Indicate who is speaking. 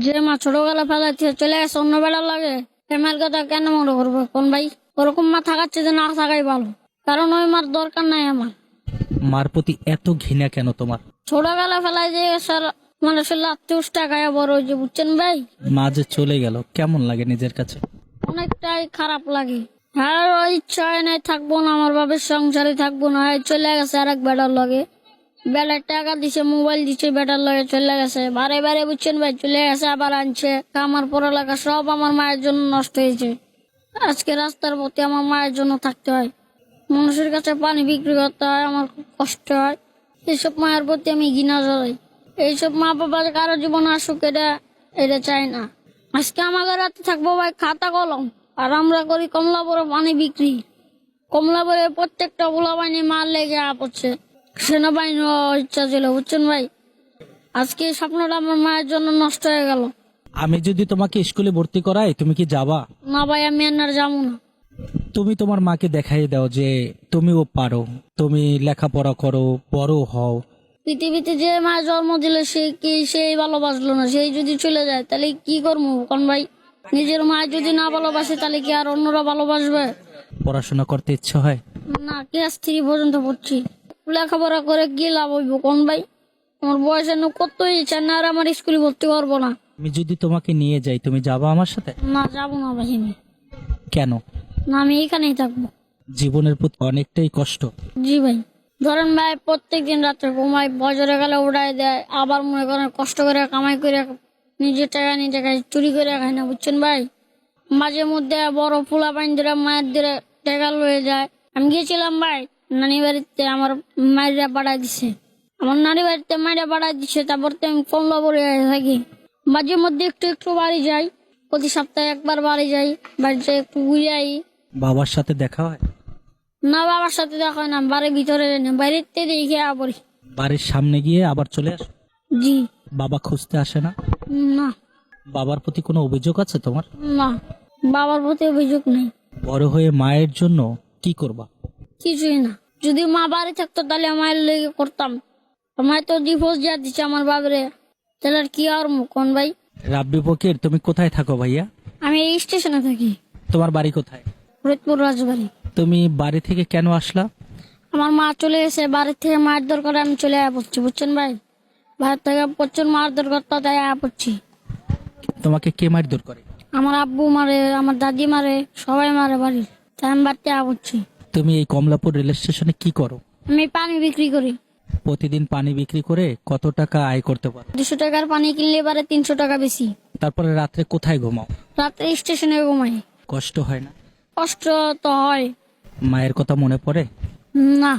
Speaker 1: যে মা ছোটবেলা ফেলাচ্ছে চলে গেছে অন্য বেড়ার লাগে মায়ের কথা কেন মনে করবো কোন ভাই? ওরকম মা থাকাচ্ছে যে না থাকাই ভালো, কারণ ওই মার দরকার নাই আমার।
Speaker 2: মার প্রতি এত ঘৃণা কেন তোমার?
Speaker 1: ছোটবেলা ফেলায় যে স্যার মানুষের লাত্তুস টাকায় বড় হয়েছে, বুঝছেন ভাই?
Speaker 2: মা যে চলে গেল কেমন লাগে নিজের কাছে?
Speaker 1: অনেকটাই খারাপ লাগে। হ্যাঁ, ওই ইচ্ছা হয় নাই থাকবো না, আমার বাবার সংসারে থাকবো না, এই চলে গেছে আর এক বেটার লগে। বেলার টাকা দিছে, মোবাইল দিছে, বেটার লগে চলে গেছে বারে বারে, বুঝছেন ভাই? চলে গেছে আবার আনছে। আমার পড়ালেখা সব আমার মায়ের জন্য নষ্ট হয়েছে। আজকে রাস্তার পথে আমার মায়ের জন্য থাকতে হয়, মানুষের কাছে পানি বিক্রি করতে হয়, আমার খুব কষ্ট হয়। এইসব মায়ের প্রতি আমি ঘৃণা জড়াই। এইসব মা বাবার কারো জীবন আসুক, এটা এটা চাই না। আজকে আমাদের রাতে থাকবো ভাই খাতা কলম, আর আমরা করি কমলাপুরে পানি বিক্রি। কমলাপুরে প্রত্যেকটা গোলা বাহিনী মার লেগে পড়ছে, সেনাবাহিনী হওয়ার ইচ্ছা ছিল, বুঝছেন ভাই? আজকে এই স্বপ্নটা আমার মায়ের জন্য নষ্ট হয়ে গেল।
Speaker 2: আমি যদি তোমাকে স্কুলে ভর্তি করাই তুমি কি যাবা?
Speaker 1: না ভাই, আমি আর যাবো না।
Speaker 2: তুমি তোমার মাকে দেখাই দাও যে তুমিও পারো, তুমি লেখাপড়া করো, বড় হও।
Speaker 1: পৃথিবীতে যে মায়ের জন্ম দিল সেই ভালোবাসলো না, সেই যদি চলে যায় তাহলে কি করবো কোন ভাই? নিজের মা যদি না ভালোবাসে তাহলে কি আর অন্যরা ভালোবাসবে?
Speaker 2: পড়াশোনা করতে ইচ্ছে হয়?
Speaker 1: না, ক্লাস 3 পর্যন্ত পড়ছি। লেখাপড়া করে কি লাভ হইব কোন ভাই? আমার বয়স এনে কত ইচ্ছা না, আর আমার স্কুলে ভর্তি করবো না।
Speaker 2: আমি যদি তোমাকে নিয়ে যাই তুমি যাবা আমার সাথে?
Speaker 1: না, যাবো না ভাই আমি।
Speaker 2: কেন?
Speaker 1: না, আমি এখানেই থাকবো।
Speaker 2: জীবনের প্রতি অনেকটাই কষ্ট।
Speaker 1: জি ভাই, ধরেন ভাই প্রত্যেকদিন রাত্রে ঘুমাই, বজরে গেলে উড়াই দেয়, আবার মনে করেন কষ্ট করে কামাই করে নিজের টাকা নিজে খাই, চুরি করে খাই না, বুঝছেন ভাই? মাঝে মধ্যে বড় পোলা পাইন ধরে মায়ের ধরে টাকা লয়ে যায়। আমি গিয়েছিলাম ভাই নানি বাড়িতে, আমার মায়েরা পাঠাই দিছে। আমার নানি বাড়িতে মায়েরা পাঠাই দিচ্ছে, তারপর তো আমি কমলা পড়ে থাকি। মাঝে মধ্যে একটু একটু বাড়ি যাই, প্রতি সপ্তাহে একবার বাড়ি যাই, বাড়িতে একটু ঘুরে আই।
Speaker 2: বাবার সাথে দেখা হয়?
Speaker 1: না, বাবার সাথে দেখা হয় না, বাড়ির ভিতরে যাই না, বাইরেতে দেখে পড়ি।
Speaker 2: বাড়ির সামনে গিয়ে আবার চলে আসো?
Speaker 1: জি।
Speaker 2: বাবা খুঁজতে আসে না?
Speaker 1: না।
Speaker 2: বাবার প্রতি কোনো অভিযোগ আছে তোমার?
Speaker 1: না, বাবার প্রতি অভিযোগ নেই।
Speaker 2: বড় হয়ে মায়ের জন্য কি করবা?
Speaker 1: কিছুই না। যদি মা বাড়ি থাকতো তাহলে মায়ের লেগে করতাম। মায়ের তো ডিভোর্স দিয়ে দিচ্ছে আমার বাবারে, তাহলে আর কি আর কোন ভাই?
Speaker 2: রাব্বি ফকির, তুমি কোথায় থাকো ভাইয়া?
Speaker 1: আমি এই স্টেশনে থাকি,
Speaker 2: তোমার বাড়ি কোথায়?
Speaker 1: ফরিদপুর রাজবাড়ি।
Speaker 2: তুমি বাড়ি থেকে কেন আসলা?
Speaker 1: আমার মা চলে গেছে, বাড়ির থেকে মায়ের দরকার আমি চলে আয়া পড়ছি, বুঝছেন ভাই? বাড়ির থেকে প্রচুর মার দরকার, তো তাই আয়া পড়ছি।
Speaker 2: তোমাকে কে মারধর করে?
Speaker 1: আমার আব্বু মারে, আমার দাদি মারে, সবাই মারে বাড়ির, তাই আমি বাড়িতে আয়া পড়ছি।
Speaker 2: তুমি এই কমলাপুর রেল স্টেশনে কি করো?
Speaker 1: আমি পানি বিক্রি করি।
Speaker 2: প্রতিদিন পানি বিক্রি করে কত টাকা আয় করতে পারো?
Speaker 1: 200 টাকার পানি কিনলে এবারে 300 টাকা বেশি।
Speaker 2: তারপরে রাত্রে কোথায় ঘুমাও?
Speaker 1: রাত্রে স্টেশনে ঘুমাই।
Speaker 2: কষ্ট হয় না?
Speaker 1: কষ্ট তো হয়।
Speaker 2: মায়ের কথা মনে পড়ে?
Speaker 1: না।